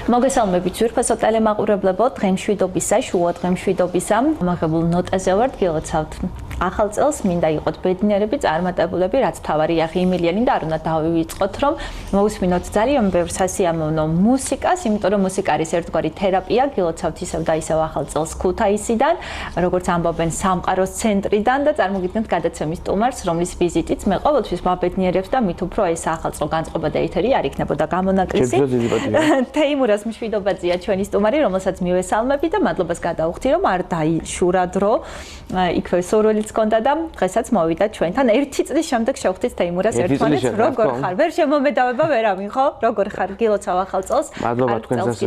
მოგესალმებით ძვირფასო ტელემაყურებლებო, დღემშვიდობისა, შუა დღემშვიდობისა. მოგებულ ნოტაზე ვართ, გილოცავთ. ახალ წელს მინდა იყოთ ბედნიერები, წარმატებულები, რაც თავარია ღიმილიანი და არ უნდა დავივიწყოთ, რომ მოусმინოთ ძალიან ბევრ სასიამოვნო მუსიკას, იმიტომ რომ მუსიკა არის ერთგვარი თერაპია, გილოცავთ ისევ და ისევ ახალ წელს ქუთაისიდან, როგორც ამბობენ სამყაროს ცენტრიდან და წარმოგიდგენთ გადაცემის სტუმარს, რომლის ვიზიტიც მე ყოველთვის მაბედნიერებს და მით უფრო ეს ახალწლო განწყობა და ეთერი არ იქნებოდა გამონაკლისი. თეიმურას მშვიდობაძეა ჩვენი სტუმარი, რომელსაც მივესალმები და მადლობას გადავხდი, რომ არ დაიშურა დრო, იქვე სურვილიც გქონდა და დღესაც მოვიდა ჩვენთან. 1 წლის შემდეგ შევხვდით თეიმურას ერთმანეთს. როგორ ხარ? ვერ შემომედავება ვერავინ, ხო? როგორ ხარ? გილოცავ ახალ წელს. მადლობა თქვენსაც.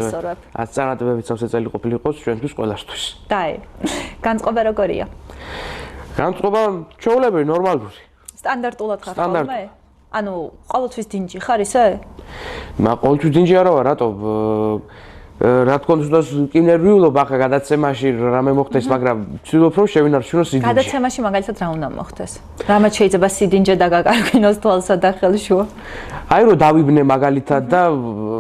აწარმოებებით სავსე წელი ყოფილიყოს ჩვენთვის ყველასთვის. დაი. განწყობა როგორია? განწყობა ჩვეულებრივი, ნორმალური. სტანდარტულად ხარ ხოლმე? ანუ ყოველთვის დინჯი ხარ ისე? ყოველთვის დინჯი არა ვარ, რატო? რა თქმა უნდა, კი ნერვიულობ ახლა გადაცემაში რამე მოხდეს, მაგრამ ვცდილობ რომ შევინარჩუნო სიდინჯე. გადაცემაში მაგალითად რა უნდა მოხდეს? რამაც შეიძლება სიდინჯე დაგაკარგვინოს თვალსა და ხელშუა? აი რომ დავიბნე მაგალითად და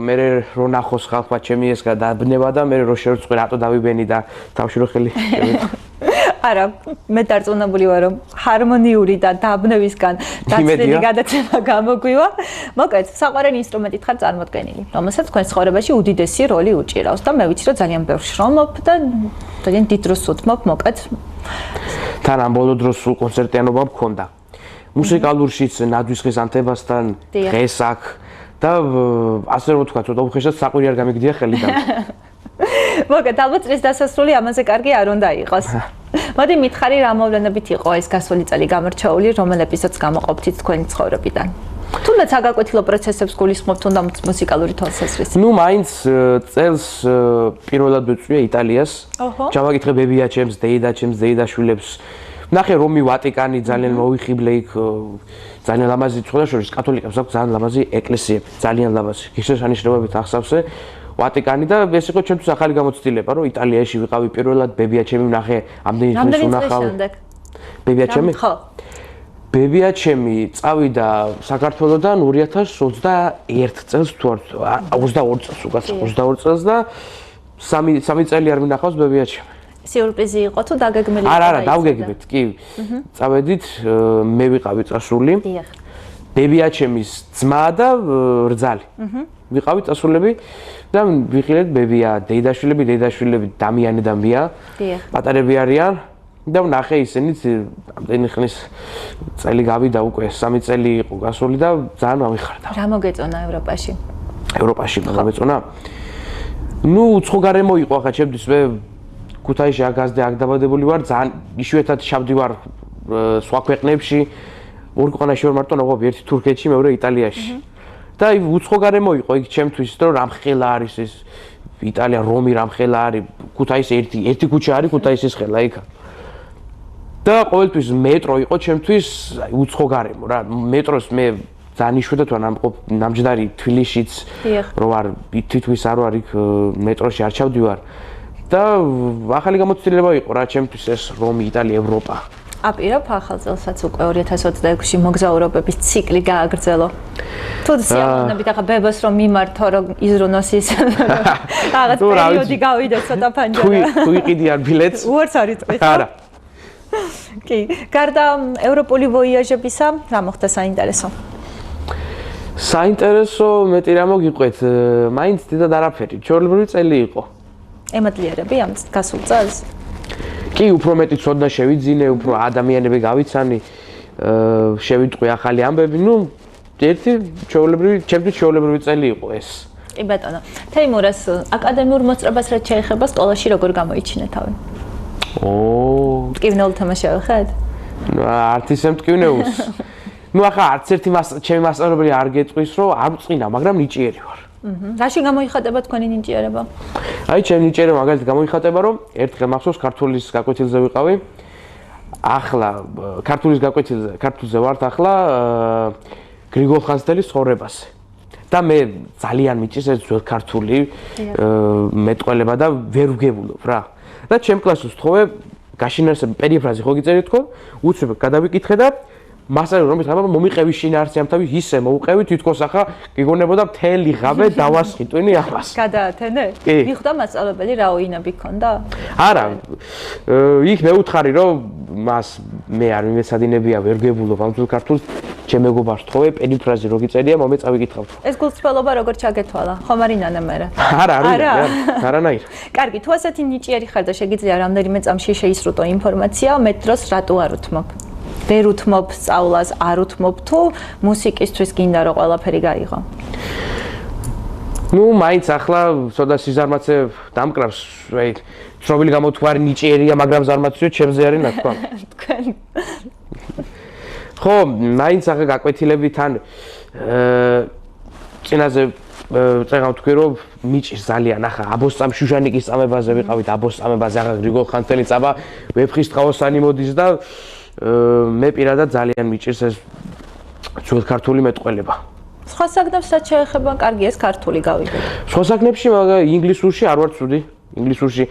მე რო ნახოს ხალხმა ჩემი ეს გადაბნება და მე რო შევწყვი რატო დავიბენი და თავში რო ხელი შევიწყვი. არა, მე დარწმუნებული ვარ, რომ ჰარმონიული და დაბნევისგან დაცლილი გადაცემა გამოგვივა. მოკლედ, საყვარელი ინსტრუმენტით ხარ წარმოდგენილი, რომელსაც თქვენ ცხოვრებაში უდიდესი როლი უჭირავს და მე ვიცი, რომ ძალიან ბევრ შრომობ და ძალიან დიდ დროს უთმობ, მოკლედ. თან ამ ბოლო დროს სულ კონცერტიანობა მქონდა. მუსიკალურშიც ნადვის ხის ანთებასთან დღეს აქ და ასე რომ ვთქვა, ცოტა უხეშად საყვირი არ გამიგდია ხელიდან. მოგეთ, ალბათ წლის დასასრული ამაზე კარგი არ უნდა იყოს. მოდი მითხარი, რა მოვლენებით იყო ეს გასული წელი გამორჩეული, რომელ ეპიზოდს გამოყოფთით თქვენი ცხოვრებიდან? თუნდაც საგაკვეთილო პროცესებს გულისხმობთ, თუნდაც მუსიკალური თვალსაზრისით. ნუ მაინც წელს პირველად ვიწვია იტალიას. ჩავაკითხე ბებია-ჩემს, დეიდა-ჩემს, დეიდაშვილებს. ნახე რომი ვატიკანი ძალიან მოვიხიბლე იქ ძალიან ლამაზი ცხოვრება შორის კათოლიკებს აქვს ძალიან ლამაზი ეკლესიები, ძალიან ლამაზი. ღირსშესანიშნაობებით ახსავსე ვატიკანი და ეს იყო ჩემთვის ახალი გამოცდილება, რომ იტალიაში ვიყავი პირველად, ბებია-ჩემი ვნახე, ამდენი ხნის ვნახავ. ბებია-ჩემი? ხო. ბებია-ჩემი წავიდა საქართველოდან 2021 წელს თუ არ 22 წელს უკაცრავ 22 წელს და 3 წელი არ მინახავს ბებია-ჩემი. სიურპრიზი იყო თუ დაგეგმილი? არა, დავგეგმეთ, კი. წავედით, მე ვიყავი წასული. დიახ. ბებია-ჩემის ძმა და რძალი. ვიყავით წასულები და ვიხილეთ ბებია, დეიდაშვილები, დამიანი და მია. დიახ. პატარები არიან და ვნახე ისინიც ამდენი ხნის წელი გავიდა უკვე 3 წელი იყო გასული და ძალიან მავიხარდა. რა მოგეწონა ევროპაში? ევროპაში მოგეწონა. ნუ უცხო გარემო იყო ახლა ჩემთვის მე ქუთაისში აგაზდე აქ დაბადებული ვარ, ძალიან იშვიათად შავდი ვარ სხვა ქვეყნებში. ორ ქვეყანაში ვარ მარტო ნაყოფი, ერთი თურქეთში, მეორე იტალიაში. და უცხო გარემო იყო იქ ჩემთვის, რომ რამხელა არის ეს იტალია, რომი რამხელა არის, ქუთაისი ერთი ქუჩა არის, ქუთაისის ხელა იქა. და ყოველთვის მეტრო იყო ჩემთვის უცხო გარემო რა. მეტროს მე ძალიან იშვიათად ვარ ნამჯდარი თბილისშიც, რო ვარ თითქმის არ ვარ იქ მეტროში არ ჩავდივარ. და ახალი გამოცდილება იყო რა ჩემთვის ეს რომი, იტალია, ევროპა. აპირებ ახალ წელსაც უკვე 2026-ში მოგზაურობების ციკლი გააგრძელო. თუ სიამოვნებით ახლა ბებოს რომ მიმართო, რომ იზრუნოს ის რაღაც პერიოდი გავიდა ცოტა ფანჯარა. თუ იყიდიან ბილეთს? უარს არ იტყვის. არა. კი, გარდა ევროპული ვოიაჟებისა, რა მოხდა საინტერესო? საინტერესო მეტი რა მოგიყვეთ, მაინც დიდად არაფერი, ჩვეულებრივი წელი იყო. ემადლიერები ამ გასულ წელს? კი, უფრო მეტი ცოდნა შევიძინე, უფრო ადამიანები გავიცანი, შევიტყვი ახალი ამბები, ნუ ერთი ჩემთვის ჩვეულებრივი წელი იყო ეს. კი ბატონო. თეიმურას აკადემიურ მოწრებას რაც შეეხება სკოლაში როგორ გამოიჩინე თავი? მტკივნეულ თამაშია ხედ? არც ისე მტკივნეულს. ნუ ახლა არც ერთი ჩემი მასწავლებელი არ გეტყვის, რომ არ ვწყინა, მაგრამ ნიჭიერი ვარ. რაში გამოიხატება თქვენი ნიჭიერება? აი, ჩემი ნიჭიერება მაგალითად გამოიხატება, რომ ერთხელ მახსოვს ქართულის გაკვეთილზე ვიყავი. ახლა ქართულზე ვართ ახლა გრიგოლ ხანძთელის ცხოვრებაზე. და მე ძალიან მიჭირს ეს ძველ ქართული მეტყველება და ვერ ვგებულობ რა. და ჩემ კლასს ვთხოვე, გაშინარსები პერიფრაზი ხო გიწერით თქო? უცებ გადავიკითხე და მასალა რომ ითხრა მომიყევი შინაარსი ამთავი ისე მოუყევი თითქოს ახლა გიგონებოდა მთელი ღამე დავასხიტვინი ამას. გადაათენე? მიხვდა მასწავლებელი რა ოინები ქონდა? არა. იქ მე უთხარი რომ მას მე არ მიმეცადინებია ვერ გებულობ ამ ქართულს ჩემ მეგობარს თხოვე პერიფრაზი რო გიწერია მომეწავი გითხავ. ეს გულწრფელობა როგორ ჩაგეთვალა? ხომ არ ინანა მერე? არა, არანაირ. კარგი, თუ ასეთი ნიჭიერი ხარ და შეგიძლია რამდენიმე წამში შეისრუტო ინფორმაცია, მეტ დროს რატო არ უთმობ? ვერ უთმობ სწავლას, არ უთმობ თუ მუსიკისთვის გინდა რომ ყველაფერი გაიღო? ნუ მაინც ახლა ცოტა სიზარმაცე დამკრავს, ვეი, ცნობილი გამოთქვარი ნიჭიერია, მაგრამ ზარმაცეო ჩემზე არის ნათქვა. თქვენ ხო, მაინც ახლა გაკვეთილებით ან წინაზე წეგავ თქვი რომ მიჭირს ძალიან ახლა აბოსწამ შუშანიკის წამებაზე ვიყავით აბოსწამებაზე ახლა გრიგოლ ხანძთელი წაბა ვეფხისტყაოსანი მოდის და მე პირადად ძალიან მიჭირს ეს ძველ ქართული მეტყველება. სხვა საგნებს რაც შეეხება, კარგი ეს ქართული გავიგეთ. სხვა საგნებში მაგრამ ინგლისურში არ ვარ ცუდი. ინგლისურში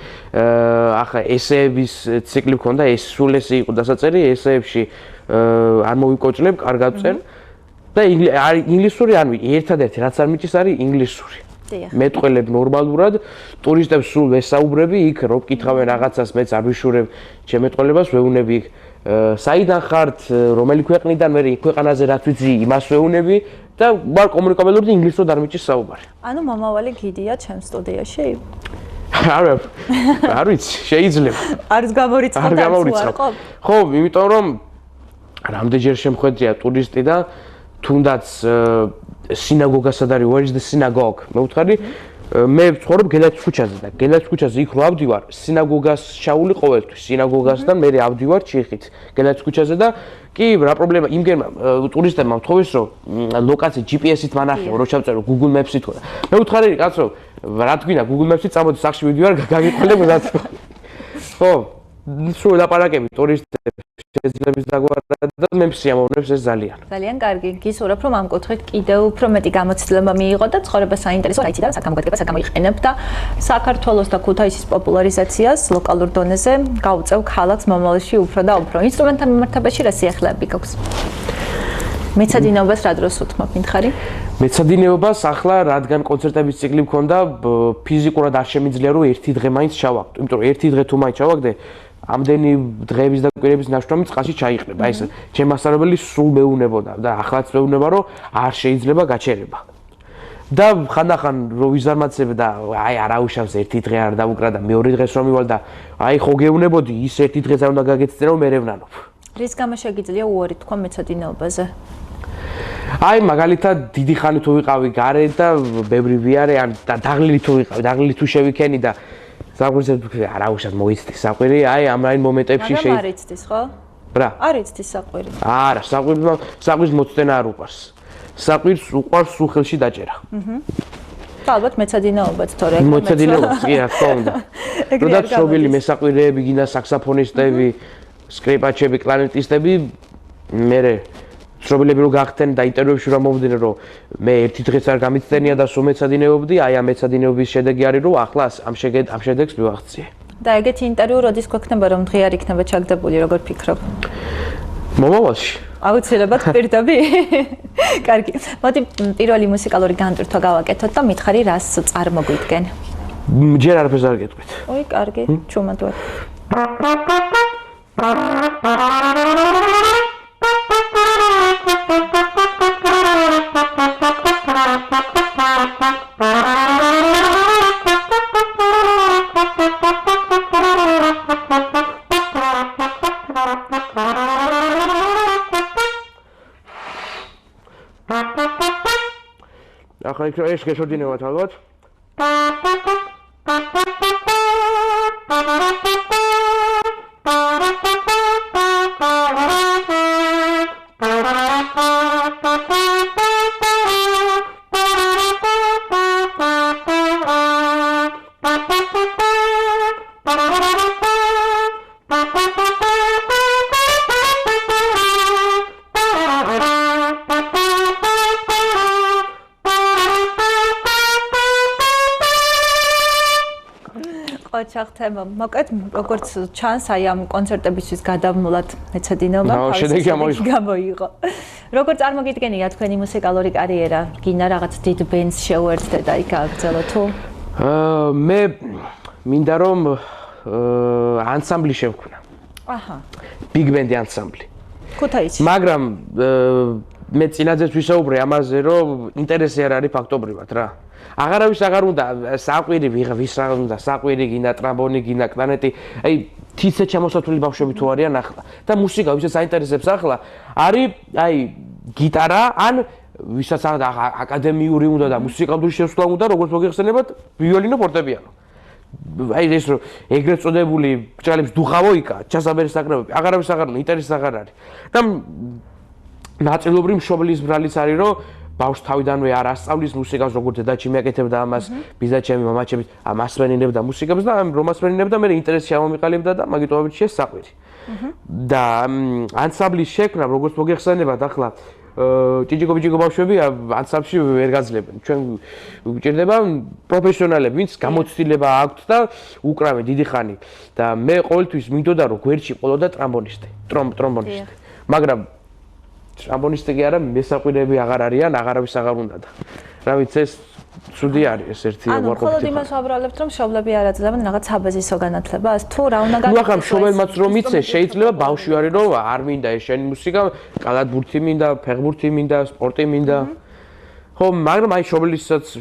ახლა ესეების ციკლი მქონდა, ეს სულ ესე იყო დასაწერი, ესეებში არ მოვიკოჭლებ, კარგად წერ. და ინგლისური არ ერთადერთი რაც არ მიჭირს არის ინგლისური. მეტყველებ ნორმალურად, ტურისტებს სულ ვესაუბრები, იქ რო მკითხავენ რაღაცას, მეც არ ვიშურებ ჩემ მეტყველებას, ვეუნები იქ საიდან ხართ, რომელი ქვეყნიდან, მე ქვეყანაზე რაც ვიცი, იმას ვეუნები და ვარ კომუნიკაბელური და ინგლისურად არ მიჭირს საუბარი. ანუ მომავალი გიდია ჩემ სტუდიაში? არ ვიცი, შეიძლება. არც გამორიცხავ და არც უარყოფ? ხო, იმიტომ რომ რამდენჯერ შემხვედრია ტურისტი და თუნდაც სინაგოგასად არის where is the synagogue მე ვთხარი მე ვცხოვრობ გელათის ქუჩაზე და გელათის ქუჩაზე იქ რო ავდივარ სინაგოგას შაული ყოველთვის სინაგოგასთან მე ავდივარ ჩიხით გელათის ქუჩაზე და კი რა პრობლემა იმგენმა ტურისტებმა ვთხოვეს რომ ლოკაცია GPS-ით მანახეო რო ჩავწერო Google Maps-ით ხო მე ვთხარი კაცო რა თქვინა Google Maps-ით წამოდი სახში ვიდივარ გაგიყოლებ რა ხო სულ ლაპარაკები ტურისტებს შეძლებს დაგვარად და მე მსიამოვნებს ეს ძალიან კარგი გისურვებ რომ ამ კუთხით კიდევ უფრო მეტი გამოცდილება მიიღო და ცხოვრება საინტერესო რაიცი და საგამოგადგება საგამოიყენებ და საქართველოს და ქუთაისის პოპულარიზაციას ლოკალურ დონეზე გაუწევ ქალაქს მომავალში უფრო და უფრო ინსტრუმენტთან მიმართებაში რა სიახლეები გაქვს მეცადინეობას რა დროს უთმობ მითხარი მეცადინეობას ახლა რადგან კონცერტების ციკლი მქონდა ფიზიკურად არ შემიძლია რომ ერთი დღე მაინც ჩავაგდო იმიტომ რომ ერთი დღე თუ მაინც ჩავაგდე ამდენი დღეების და კვირების ნაშრომი წყალში ჩაიყრება. ეს ჩემ მასწავლებელი სულ მეუნებოდა და ახლაც მეუნება რომ არ შეიძლება გაჩერება. და ხანდახან რო ვიზარმაცებ და აი არაუშავს ერთი დღე არ დავუკრა და მეორე დღეს რომ მივალ და აი ხო გეუნებოდი ის ერთი დღეც არ უნდა გაგეცდე რომ მე რევნანობ. რის გამო შეგიძლია უარი თქვა მეცადინეობაზე? აი მაგალითად დიდი ხანი თუ ვიყავი გარე და ბევრი ვიარე ან დაღლილი თუ ვიყავი, დაღლილი თუ შევიქენი და საყვირზე არაუშავს მოიცდის საყვირი, აი ამ რაიმ მომენტებში შეიძლება არ იცდის, ხო? რა? არ იცდის საყვირი. არა, საყვირს მოცდენა არ უყვარს. საყვირს უყვარს სულხელში დაჭერა. და ალბათ მეცადინეობაც თორე ეგ მეცადინეობაც კი რა თქმა უნდა. როდესაც შობილი მესაყვირეები, გინდა საქსაფონისტები, სკრიპაჩები, კლარნეტისტები, მე შრობილები რო გახდნენ და ინტერვიუებში რომ მოვიდნენ რომ მე ერთი დღეც არ გამიცდენია და სულ მეცადინეობდი, აი ამ მეცადინეობის შედეგი არის რომ ახლა ამ შედეგს მივაღწიე. და ეგეთი ინტერვიუ როდის გვექნება რომ დღე არ იქნება ჩაგდებული, როგორ ფიქრობ? მომავალში. აუცილებლად პირდები? კარგი. მოდი პირველი მუსიკალური განტვირთვა გავაკეთოთ და მითხარი რას წარმოგვიდგენ. ჯერ არაფერს არ გეტყვით. ой, კარგი, ჩუმად ვარ. ახლა იქ ეს შეშოდინებათ ალბათ. ყოჩახ თემა. მოკლედ როგორც ჩანს, აი ამ კონცერტებისთვის გადავმულად მეცადინეობა შედეგი გამოიღო. როგორ წარმოგიდგენია თქვენი მუსიკალური კარიერა? გინდა რაღაც დიდ ბენდს შეუერთდე და იქ გააგრძელო თუ? მე მინდა რომ ანსამბლი შევქმნა. აჰა. ბიგ ბენდი ანსამბლი. ქუთაისში. მაგრამ მე წინაძეც ვისაუბრე ამაზე, რომ ინტერესი არ არის ფაქტობრივად რა. აღარავის აღარ უნდა საყვირი ვის რა უნდა საყვირი გინდა ტრამბონი გინდა კლარნეტი აი თითე ჩამოსათვლილი ბავშვები თუ არიან ახლა და მუსიკა ვისაც აინტერესებს ახლა არის აი გიტარა ან ვისაც აკადემიური უნდა და მუსიკალური შესვლა უნდა როგორც მოგეხსენებათ ვიოლინო ფორტეპიანო აი ეს რომ ეგრეთ წოდებული ბჭალებს დუხავოიკა ჩასაბერის საკრავები აღარავის აღარ ინტერესი აღარ არის და ნაწილობრივ მშობლის ბრალიც არის რომ ბავშვ თავიდანვე არ ასწავლის მუსიკას როგორც დედაჩი მიაკეთებდა ამას ბიზაჩემი მამაჩემი ამასვენინებდა მუსიკას და რომ ასვენინებდა მე ინტერესი ამომიყალიბდა და მაგიტომებით შესაყვირი და ანსამბლის შექმნა როგორც მოგეხსენებათ ახლა ჭიჭიკო ბავშვები ანსამბლში ვერ გაძლებენ ჩვენ გვჭირდება პროფესიონალები ვინც გამოცდილება აქვთ და უკრავენ დიდი ხანი და მე ყოველთვის მინდოდა რომ გვერდში ყოლოდა ტრომბონისტი მაგრამ ტრამბონისტი კი არა მესაყვირეები აღარ არიან აღარავის აღარ უნდა და რა ვიცი ეს ცუდი არის ეს ერთი ანუ მხოლოდ იმას ვაბრალებთ რომ მშობლები არ აძლევენ რაღაც საბაზისო განათლებას თუ რა უნდა გაკეთდეს ნუ ახლა მშობელმაც რომ იცე შეიძლება ბავშვი არის რომ არ მინდა ეს შენი მუსიკა კალათბურთი მინდა ფეხბურთი მინდა სპორტი მინდა ხო მაგრამ აი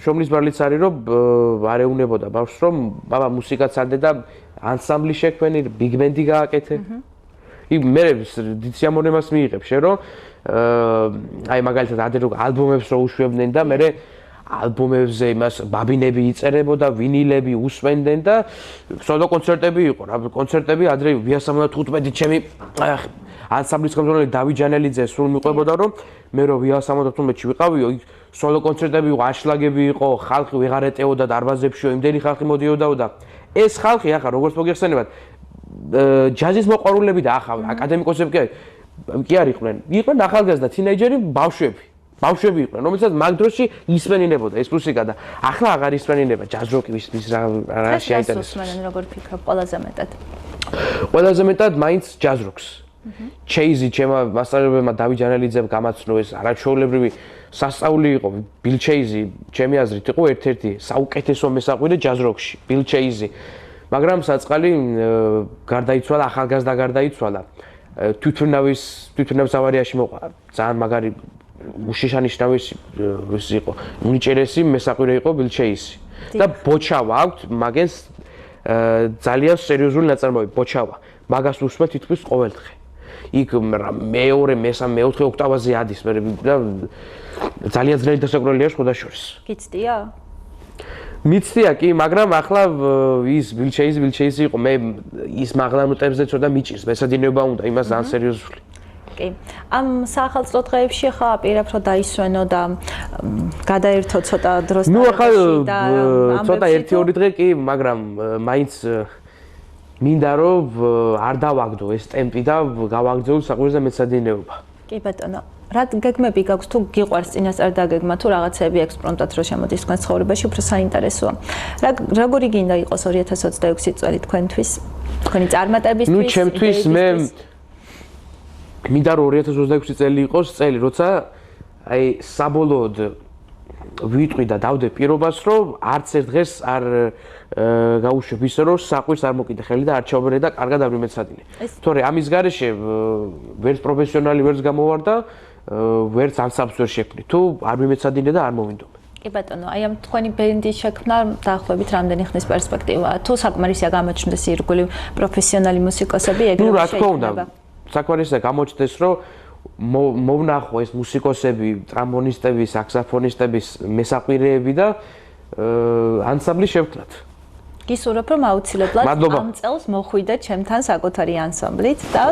შობლის ბრალიც არის რომ არ ეუნებოდა ბავშვს რომ ბაბა მუსიკაც არდე და ანსამბლი შექმენი ბიგ ბენდი გააკეთე იქ მე დიდ სიამოვნებას მიიღებ შენ რომ აი მაგალითად ადრე რო ალბომებს რო უშვებდნენ და მე ალბომებზე იმას ბაბინები იწერებოდა ვინილები უსვენდნენ და სოლო კონცერტები იყო რა კონცერტები ადრე ვია75 ჩემი ანსამბლის ხელმძღვანელი დავით ჯანელიძე სულ მიყვებოდა რომ მე რო ვია75-ში ვიყავიო იქ სოლო კონცერტები იყო აშლაგები იყო ხალხი ვეღარ ეტეოდა დარბაზებშიო იმდენი ხალხი მოდიოდაო და ეს ხალხი ახლა როგორც მოგეხსენებათ ჯაზის მოყვარულები და ახლა აკადემიკოსები კი არ იყვნენ ახალგაზრდა თინეიჯერი ბავშვები იყვნენ რომელსაც მაგ დროში ისვენინებოდა ეს მუსიკა და ახლა აღარ ისვენინება ჯაზ როკი ვის რა შეაინტერესებს ისვენენ როგორ ფიქრობ ყველაზე მეტად მაინც ჯაზ როკს ჩეიზი ჩემმა მასწავლებელმა დავით ჯანელიძემ გამაცნო ეს არაჩვეულებრივი სასწაული იყო ბილ ჩეიზი ჩემი აზრით იყო ერთ-ერთი საუკეთესო მესაყვირე ჯაზ როკში ბილ ჩეიზი მაგრამ საწყალი გარდაიცვალა ახალგაზრდა გარდაიცვალა თვითმფრინავის ავარიაში მოყვა ძალიან მაგარი უშიშანიშნავი ის იყო უნიჭერესი მესაყვირე იყო ბილ ჩეიზი და ბოჩავა აქვს მაგენს ძალიან სერიოზული ნაწარმოები ბოჩავა მაგას უსმენ თითქმის ყოველდღე იქ მეორე მესამე მეოთხე ოქტავაზე ადის მე და ძალიან ძნელი დასაკროლია შეხოდაშორის გიცდია მიცდია კი მაგრამ ახლა ის ბილ ჩეიზი იყო მე ის მაღლანოტებზე ცოტა მიჭირს მესადინეობა უნდა იმას ძალიან სერიოზული კი ამ საახალწლო დღეებში ხა აპირებ რომ დაისვენო და გადაერთო ცოტა დროს ნუ ახლა ცოტა 1-2 დღე კი მაგრამ მაინც მინდა რომ არ დავაგდო ეს ტემპი და გავაგრძელო საყვირზე მეცადინეობა კი ბატონო რა გეგმები გაქვს თუ გიყვარს წინასწარ დაგეგმა თუ რაღაცები ექსპრომტად რო შემოდის თქვენ ცხოვრებაში უფრო საინტერესოა როგორი გინდა იყოს 2026 წელი თქვენთვის თქვენი წარმატებისთვის ნუ ჩემთვის მე მინდა რომ 2026 წელი იყოს წელი როცა აი საბოლოოდ ვიტყვი და დავდე პირობას რომ არც ერთ დღეს არ გაუშვებ ისე რომ საყვირს არ მოკიდე ხელი და არ ჩავბერე და კარგად არ მიმეცადინე თორე ამის გარეშე ვერც პროფესიონალი ვერც გამოვარდა ვერც ანსამბლს ვერ შექმნი თუ არ მიმეცადინე და არ მოვინდომე კი ბატონო აი ამ თქვენი ბენდის შექმნა დაახლოებით რამდენი ხნის პერსპექტივაა თუ საკმარისია გამოჩნდეს ირგვლივ პროფესიონალი მუსიკოსები ეგრევე ნუ რა თქმა უნდა საკმარისია გამოჩნდეს რომ მოვნახო ეს მუსიკოსები ტრამბონისტები საქსაფონისტები მესაყვირეები და ანსამბლი შევქმნათ გისურვებ რომ აუცილებლად ამ წელს მოხვიდე ჩემთან საკუთარი ანსამბლით და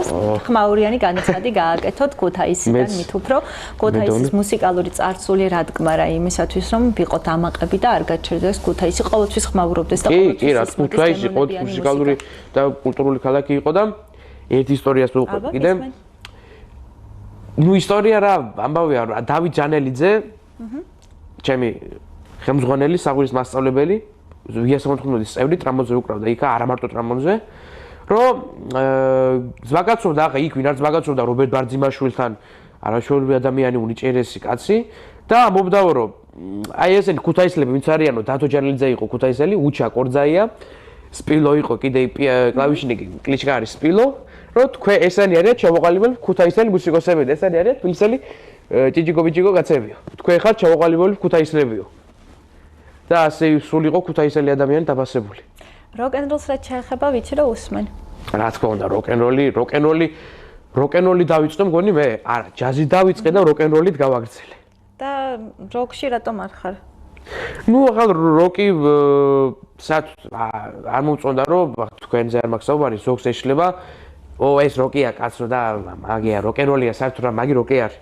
ხმაურიანი განაცხადი გააკეთოთ ქუთაისიდან მით უფრო ქუთაისის მუსიკალური წარსული რადგმა რა იმისათვის რომ ვიყოთ ამაყები და არ გაჩერდეს ქუთაისი ყოველთვის ხმაურობდეს და ყოველთვის კი რა ქუთაისი ყოველთვის მუსიკალური და კულტურული ქალაქი იყო და ერთ ისტორიას მოვყვეთ კიდე ნუ ისტორია რა ამბავია რა დავით ჯანელიძე ჩემი ხელმძღვანელი საყვირის მასწავლებელი ვიასამონთხოვნელის წევრი ტრამონზე უკრავდა იქა არა მარტო ტრამონზე რომ ზვაგაცობდა ახლა იქ ვინ არ ზვაგაცობდა რობერტ ბარძიმაშვილთან არაშვებული ადამიანი უნიჭერესი კაცი და მომდაო რომ აი ესენი ქუთაისლები ვინც არიანო დათო ჯარლიძე იყო ქუთაისელი უჩა კორძაია სპილო იყო კიდე კლავიშნიკი კლიშკა არის სპილო რომ თქვენ ესენი არიან ჩამოყალიბებული ქუთაისელი მუსიკოსები ესენი არიან თბილისელი ჭიჭიკო კაცებიო თქვენ ხართ ჩამოყალიბებული ქუთაისლებიო და ასე სულ იყო ქუთაისელი ადამიანი დაფასებული როკ-ენ-როლს რაც შეეხება ვიცი რომ უსმენ რა თქმა უნდა როკ-ენ-როლი დავიწყე მგონი მე არა ჯაზი დავიწყე და როკ-ენ-როლით გავაგრძელე და როკში რატომ არ ხარ ნუ ახლა როკი არ მომწონდა რომ თქვენზე არ მაქვს საუბარი ზოგს ეშლება ეს როკია კაცო და მაგია როკ-ენ-როლია საერთოდ რა მაგი როკი არის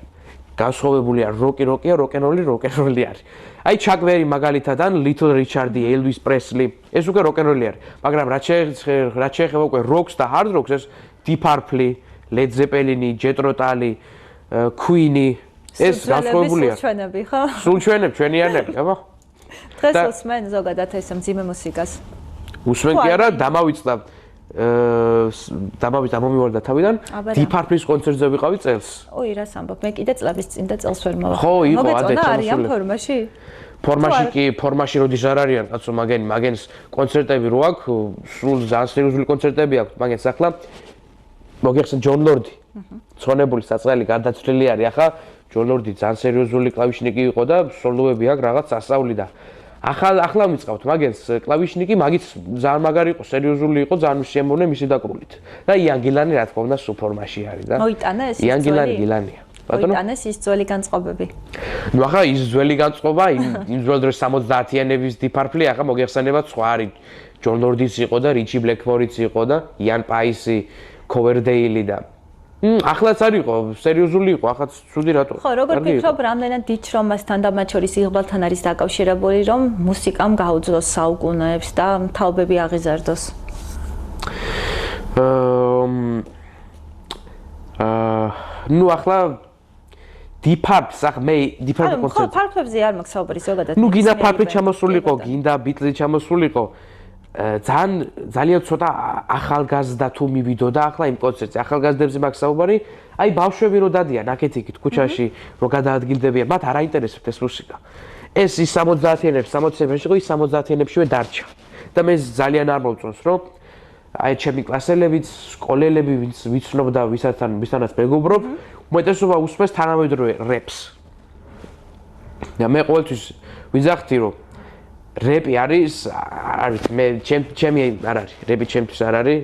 განსხვავებულია როკია როკ-ენ-როლი არის აი ჩაკ ბერი მაგალითად ან ლიტლ რიჩარდი ელვის პრესლი ეს უკვე როკ-ენ-როლი არის მაგრამ რაც შეეხება უკვე როკს და ჰარდ როკს ეს დი პარპლი ლედ ზეპელინი ჯეტრო ტალი κουინი ეს განსხვავებულია ჩვენები ხო სულ ჩვენიანები აბა დღეს უსმენ ზოგადად ეს მძიმე მუსიკას უსმენ კი არა დამავიწყდა დამომივარდა თავიდან დი პარპლის კონცერტზე ვიყავი წელს ოი რას ამბობ მე კიდე წლების წინ და წელს ვერ მოვა ხო იყო ადრე არიან ფორმაში ფორმაში როდის არ არიან კაცო მაგენს კონცერტები რო აქვს სულ ძალიან სერიოზული კონცერტები აქვს მაგენს ახლა მოგეხსენ ჯონ ლორდი ცხონებული საწყალი გარდაცვლილი არის ახლა ჯონ ლორდი ძალიან სერიოზული კლავიშნიკი იყო და სოლოები აქვს რაღაც ასწავლი და ახლა მიწავთ მაგენს კლავიშნიკი მაგით ძალიან მაგარი იყო სერიოზული იყო ძალიან შემოვნე მისი დაკრულით და იან გილანი რა თქმა უნდა სუფორმაში არის და მოიტანა ეს იან გილანია მოიტანა ის ძველი განწყობები ნუ ახლა ის ძველი განწყობა იმ ძველ დროს 70-იანების დი პარპლი ახლა მოგეხსენებათ სხვა არის ჯონ ლორდის იყო და რიჩი ბლეკმორიც იყო და იან პაისი კოვერდეილი და ახლაც არ იყო სერიოზული იყო ახლა ცუდი რატო ხო როგორ ფიქრობ რამდენად დიჩრომასთან და მათ შორის იღბალთან არის დაკავშირებული რომ მუსიკამ გაუძლოს საუკუნეებს და თაობები აღიზარდოს ნუ ახლა დიპარპს ახ მე დიპარპ კონცერტ ხო ფარფლებზე არ მაქვს საუბარი ზოგადად ნუ გინდა ფარფლი ჩამოსულიყო გინდა ბიტლი ჩამოსულიყო ძალიან ცოტა ახალგაზრდა თუ მივიდო და ახლა იმ კონცერტზე ახალგაზრდებზე მაქვს საუბარი აი ბავშვები რო დადიან აქეთ-იქით ქუჩაში რო გადაადგილდებიან მათ არ აინტერესებთ ეს მუსიკა ეს ის 70-იანებში 60-იანებში იყო ის 70-იანებშივე დარჩა და მე ძალიან არ მომწონს რომ აი ჩემი კლასელებიც სკოლელები ვინც ვიცნობ და ვისთანაც მეგობრობ უმეტესობა უსმენს თანამედროვე რეპს და მე ყოველთვის ვიზახთი რომ რეპი არის მე ჩემი არ არის რეპი ჩემთვის არ არის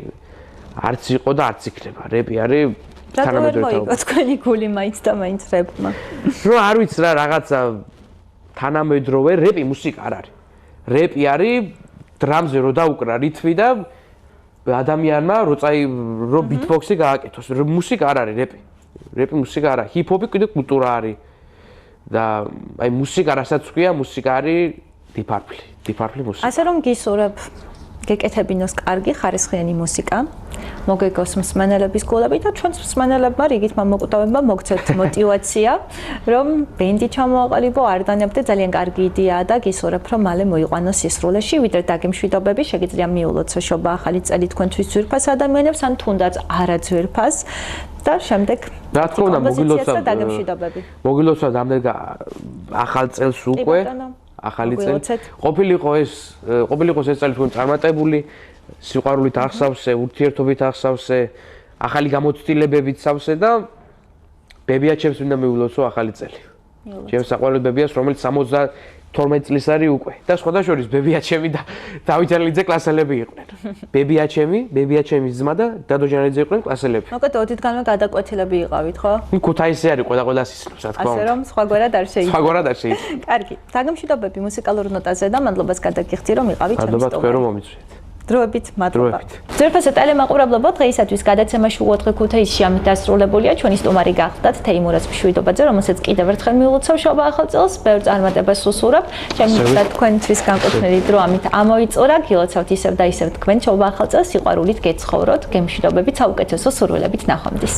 არც იყო და არც იქნება რეპი არის თანამედროვე მოიგო თქვენი გული მაინც და მაინც რეპმა რო არ ვიცი რა რაღაცა თანამედროვე რეპი მუსიკა არ არის რეპი არის დრამზე რო დაუკრა რითმი და ადამიანმა რო ბიტბოქსი გააკეთოს მუსიკა არ არის რეპი მუსიკა არა ჰიპ-ჰოპი კიდე კულტურა არის და აი მუსიკა რასაც ქვია მუსიკა არის დი პარპლი მუსიკა ასე რომ გისურვებ გეკეთებინოს კარგი ხარისხიანი მუსიკა მოგეგოს მსმენელების გულები და ჩვენს მსმენელებმა რიგით მომკვდავებმა მოგცეთ მოტივაცია რომ ბენდი ჩამოაყალიბო არ დანებდე ძალიან კარგი იდეაა და გისურვებ რომ მალე მოიყვანოს სისრულეში ვიდრე დაგემშვიდობები შეგიძლია მიულოცო შობა ახალი წელი თქვენთვის ძვირფას ადამიანებს ან თუნდაც არა ძვირფას და შემდეგ რა თქმა უნდა მოგილოცავ ამდენ ახალ წელს უკვე ახალი წელი ყოფილიყო ეს წელი თქვენ წარმატებული სიყვარულით აღსავსე ურთიერთობით აღსავსე ახალი გამოცდილებებით სავსე და ბებია ჩემს მინდა მიულოცო ახალი წელი ჩემს საყვარელ ბებიას რომელიც 72 წლის არის უკვე და სხვადასხვა ბებია ჩემი და დავით ჯარლიძე კლასელები იყვნენ ბებია ჩემი ძმა და დადო ჯარლიძე იყვნენ კლასელები მოკლედ ოდითგანვე გადაკვეთილები იყავით ხო ქუთაისი არის ყველას ისნობს რა თქმა უნდა ასე რომ სხვაგვარად არ შეიძლება კარგი დაგემშვიდობები მუსიკალურ ნოტაზე და მადლობას გადაგიხდი რომ იყავით ჩემს მადლობა თქვენ რომ მომიწვიეთ დროებით მადლობა. ძვირფასო ტელემაყურებლობო დღეისათვის გადაცემაში უოთხე ქუთაისში ამით დასრულებულია. ჩვენი სტუმარი გახლდათ თეიმურაზ მშვიდობაძე, რომელსაც კიდევ ერთხელ მიულოცავ შობა ახალ წელს. ბევრ წარმატებას უსურვებ. ჩემი და თქვენთვის განკუთვნილი დრო ამით ამოიწურა. გილოცავთ ისევ და ისევ თქვენ შობა ახალ წელს სიყვარულით გეცხოვროთ. გემშვიდობებით საუკეთესო სურვილებით ნახვამდის.